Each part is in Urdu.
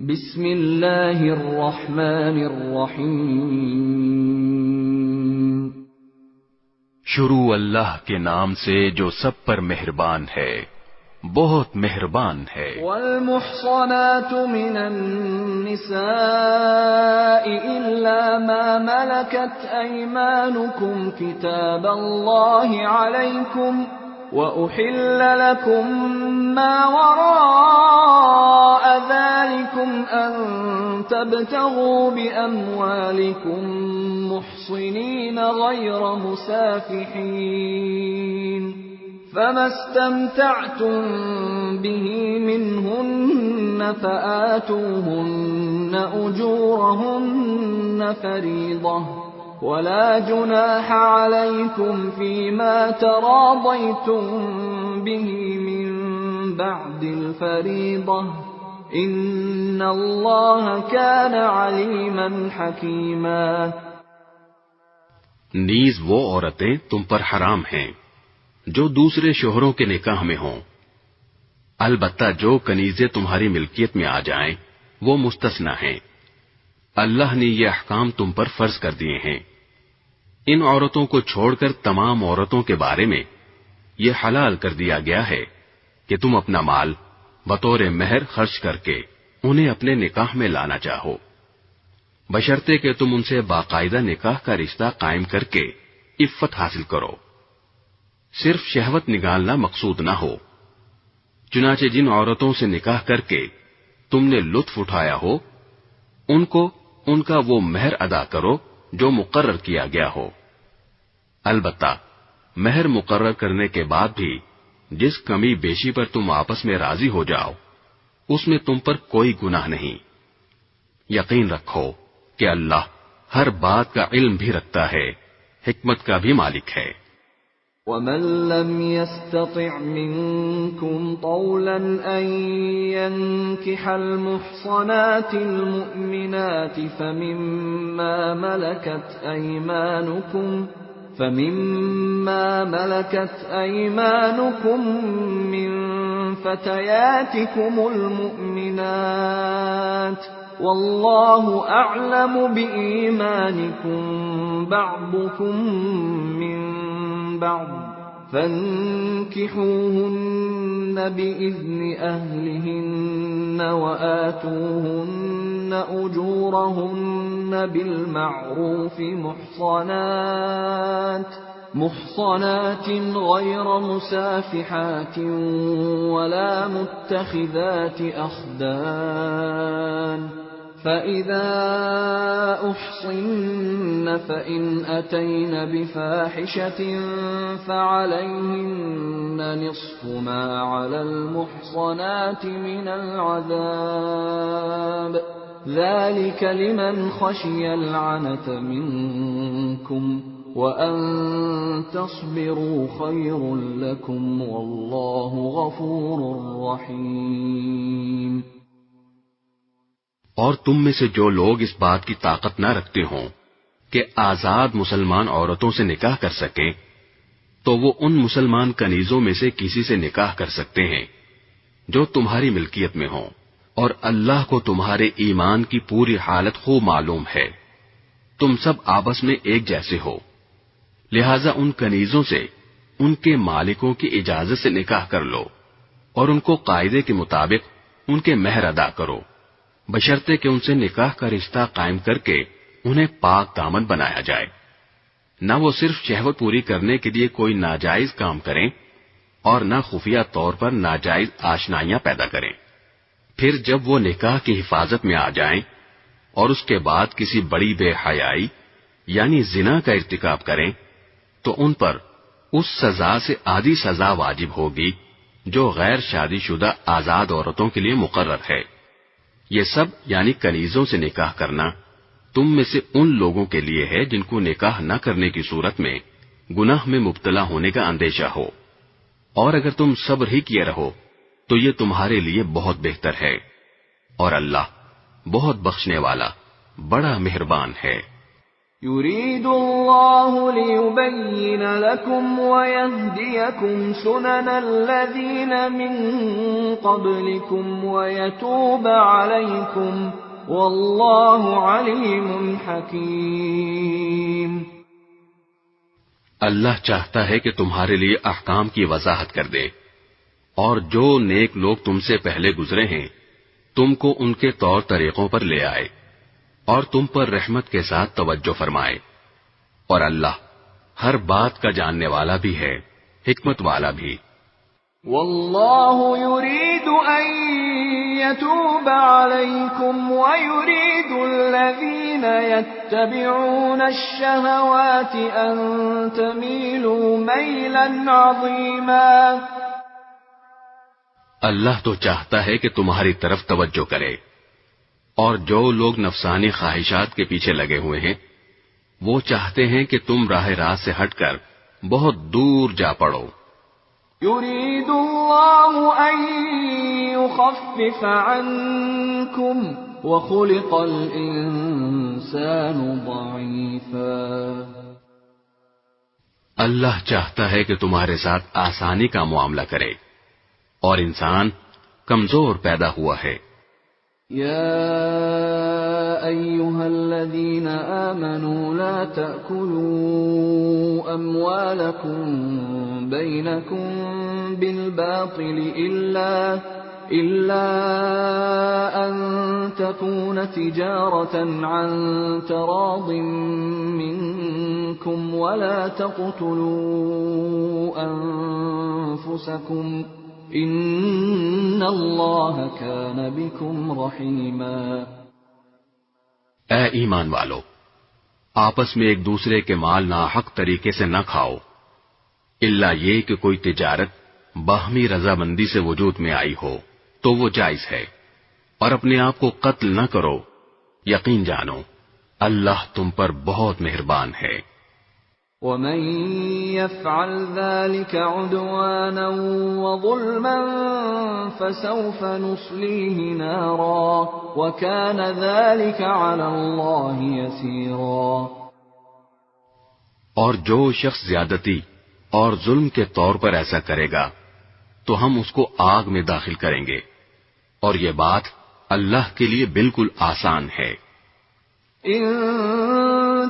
بسم اللہ الرحمن الرحیم شروع اللہ کے نام سے جو سب پر مہربان ہے، بہت مہربان ہے۔ والمحصنات من النساء إلا ما ملكت أيمانكم كتاب الله عليكم وأحل لكم ما وراء ذلكم أن تبتغوا بأموالكم محصنين غير مسافحين فما استمتعتم به منهن فآتوهن أجورهن فريضة ولا جناح عليكم فيما تراضيتم به من بعد الفريضة إن الله كان عليما حكيما۔ نیز وہ عورتیں تم پر حرام ہیں جو دوسرے شوہروں کے نکاح میں ہوں، البتہ جو کنیزیں تمہاری ملکیت میں آ جائیں وہ مستثنی ہیں۔ اللہ نے یہ احکام تم پر فرض کر دیے ہیں۔ ان عورتوں کو چھوڑ کر تمام عورتوں کے بارے میں یہ حلال کر دیا گیا ہے کہ تم اپنا مال بطور مہر خرچ کر کے انہیں اپنے نکاح میں لانا چاہو، بشرطے کہ تم ان سے باقاعدہ نکاح کا رشتہ قائم کر کے عفت حاصل کرو۔ صرف شہوت نگالنا مقصود نہ ہو۔ چنانچہ جن عورتوں سے نکاح کر کے تم نے لطف اٹھایا ہو ان کو ان کا وہ مہر ادا کرو جو مقرر کیا گیا ہو۔ البتہ مہر مقرر کرنے کے بعد بھی جس کمی بیشی پر تم آپس میں راضی ہو جاؤ اس میں تم پر کوئی گناہ نہیں۔ یقین رکھو کہ اللہ ہر بات کا علم بھی رکھتا ہے، حکمت کا بھی مالک ہے۔ وَمَن لَّمْ يَسْتَطِعْ مِنكُمْ طَوْلًا أَن يَنكِحَ الْمُحْصَنَاتِ الْمُؤْمِنَاتِ فَمِمَّا مَلَكَتْ أَيْمَانُكُم مِّن فَتَيَاتِكُمُ الْمُؤْمِنَاتِ وَاللَّهُ أَعْلَمُ بِإِيمَانِكُم بَعْضُكُم مِّن بعض فانكحوهن بإذن أهلهن وآتوهن أجورهن بالمعروف محصنات غير مسافحات ولا متخذات أخدان فَإِذَا أُحْصِنَّ فَإِنْ أَتَيْنَ بِفَاحِشَةٍ فَعَلَيْهِنَّ نِصْفُ مَا عَلَى الْمُحْصَنَاتِ مِنَ الْعَذَابِ ذَلِكَ لِمَنْ خَشِيَ الْعَنَتَ مِنكُمْ وَأَن تَصْبِرُوا خَيْرٌ لَكُمْ وَاللَّهُ غَفُورٌ رَحِيمٌ۔ اور تم میں سے جو لوگ اس بات کی طاقت نہ رکھتے ہوں کہ آزاد مسلمان عورتوں سے نکاح کر سکیں تو وہ ان مسلمان کنیزوں میں سے کسی سے نکاح کر سکتے ہیں جو تمہاری ملکیت میں ہوں، اور اللہ کو تمہارے ایمان کی پوری حالت خوب معلوم ہے۔ تم سب آپس میں ایک جیسے ہو، لہذا ان کنیزوں سے ان کے مالکوں کی اجازت سے نکاح کر لو اور ان کو قاعدے کے مطابق ان کے مہر ادا کرو، بشرطے کہ ان سے نکاح کا رشتہ قائم کر کے انہیں پاک دامن بنایا جائے، نہ وہ صرف شہوت پوری کرنے کے لیے کوئی ناجائز کام کریں اور نہ خفیہ طور پر ناجائز آشنائیاں پیدا کریں۔ پھر جب وہ نکاح کی حفاظت میں آ جائیں اور اس کے بعد کسی بڑی بے حیائی یعنی زنا کا ارتکاب کریں تو ان پر اس سزا سے آدھی سزا واجب ہوگی جو غیر شادی شدہ آزاد عورتوں کے لیے مقرر ہے۔ یہ سب یعنی کنیزوں سے نکاح کرنا تم میں سے ان لوگوں کے لیے ہے جن کو نکاح نہ کرنے کی صورت میں گناہ میں مبتلا ہونے کا اندیشہ ہو، اور اگر تم صبر ہی کیے رہو تو یہ تمہارے لیے بہت بہتر ہے، اور اللہ بہت بخشنے والا بڑا مہربان ہے۔ يريد الله ليبين لكم ويهديكم سنن الذين من قبلكم ويتوب عليكم والله عليم حكيم۔ اللہ چاہتا ہے کہ تمہارے لیے احکام کی وضاحت کر دے، اور جو نیک لوگ تم سے پہلے گزرے ہیں تم کو ان کے طور طریقوں پر لے آئے اور تم پر رحمت کے ساتھ توجہ فرمائے، اور اللہ ہر بات کا جاننے والا بھی ہے، حکمت والا بھی۔ واللہ یرید ان یتوب علیکم ویرید الذین یتبعون الشہوات ان تمیلوا میلا عظیما۔ اللہ تو چاہتا ہے کہ تمہاری طرف توجہ کرے، اور جو لوگ نفسانی خواہشات کے پیچھے لگے ہوئے ہیں وہ چاہتے ہیں کہ تم راہ راست سے ہٹ کر بہت دور جا پڑو۔ یرید اللہ ان یخفف عنکم وخلق الانسان ضعیفا۔ اللہ چاہتا ہے کہ تمہارے ساتھ آسانی کا معاملہ کرے، اور انسان کمزور پیدا ہوا ہے۔ يا أيها الذين آمنوا لا تأكلوا أموالكم بينكم بالباطل إلا أن تكون تجارة عن تراض منكم ولا تقتلوا أنفسكم ان اللہ کان بکم رحیما۔ اے ایمان والو، آپس میں ایک دوسرے کے مال ناحق طریقے سے نہ کھاؤ، الا یہ کہ کوئی تجارت باہمی رضامندی سے وجود میں آئی ہو تو وہ جائز ہے، اور اپنے آپ کو قتل نہ کرو، یقین جانو اللہ تم پر بہت مہربان ہے۔ ومن يفعل ذلك عدوانا وظلما فسوف نصليه نارا وكان ذلك على الله يسيرا۔ اور جو شخص زیادتی اور ظلم کے طور پر ایسا کرے گا تو ہم اس کو آگ میں داخل کریں گے، اور یہ بات اللہ کے لیے بالکل آسان ہے۔ ان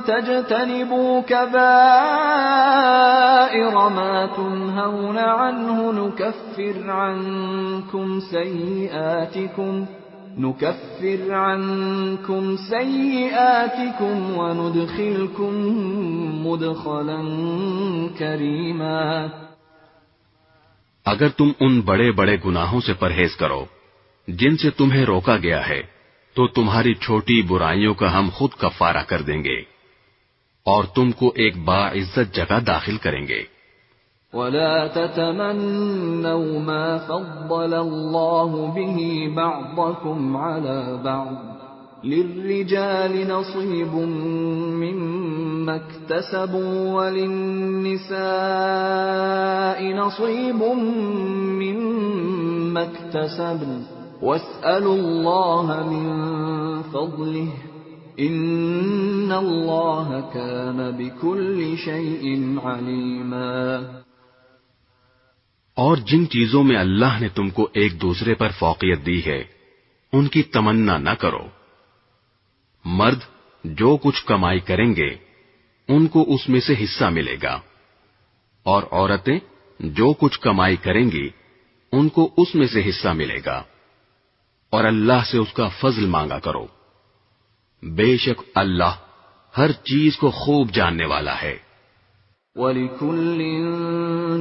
تجتنبوا كبائر ما تنهون عنه نكفر عنكم سيئاتكم وندخلكم مدخلا كريما۔ اگر تم ان بڑے بڑے گناہوں سے پرہیز کرو جن سے تمہیں روکا گیا ہے تو تمہاری چھوٹی برائیوں کا ہم خود کفارہ کر دیں گے، اور تم کو ایک باعزت جگہ داخل کریں گے۔ وَلَا تَتَمَنَّوْا مَا فَضَّلَ اللَّهُ بِهِ بَعْضَكُمْ عَلَى بَعْضٍ لِلرِّجَالِ نَصِيبٌ مِّمَّا اكْتَسَبُوا وَلِلنِّسَاءِ نَصِيبٌ مِّمَّا اكْتَسَبْنَ وَاسْأَلُوا اللَّهَ مِن فَضْلِهِ ان اللہ کان بکل شیء علیما۔ اور جن چیزوں میں اللہ نے تم کو ایک دوسرے پر فوقیت دی ہے ان کی تمنا نہ کرو۔ مرد جو کچھ کمائی کریں گے ان کو اس میں سے حصہ ملے گا، اور عورتیں جو کچھ کمائی کریں گی ان کو اس میں سے حصہ ملے گا، اور اللہ سے اس کا فضل مانگا کرو، بے شک اللہ ہر چیز کو خوب جاننے والا ہے۔ وَلِكُلٍّ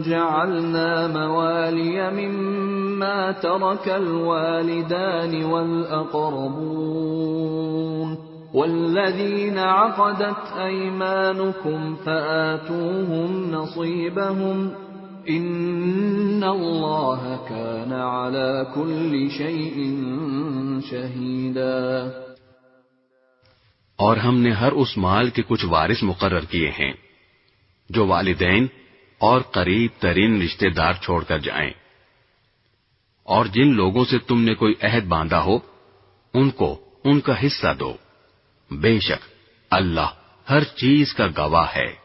جَعَلْنَا مَوَالِيَ مِمَّا تَرَكَ الْوَالِدَانِ وَالْأَقْرَبُونَ وَالَّذِينَ عَقَدَتْ أَيْمَانُكُمْ فَآتُوهُمْ نَصِيبَهُمْ إِنَّ اللَّهَ كَانَ عَلَى كُلِّ شَيْءٍ شَهِيدًا۔ اور ہم نے ہر اس مال کے کچھ وارث مقرر کیے ہیں جو والدین اور قریب ترین رشتہ دار چھوڑ کر جائیں، اور جن لوگوں سے تم نے کوئی عہد باندھا ہو ان کو ان کا حصہ دو، بے شک اللہ ہر چیز کا گواہ ہے۔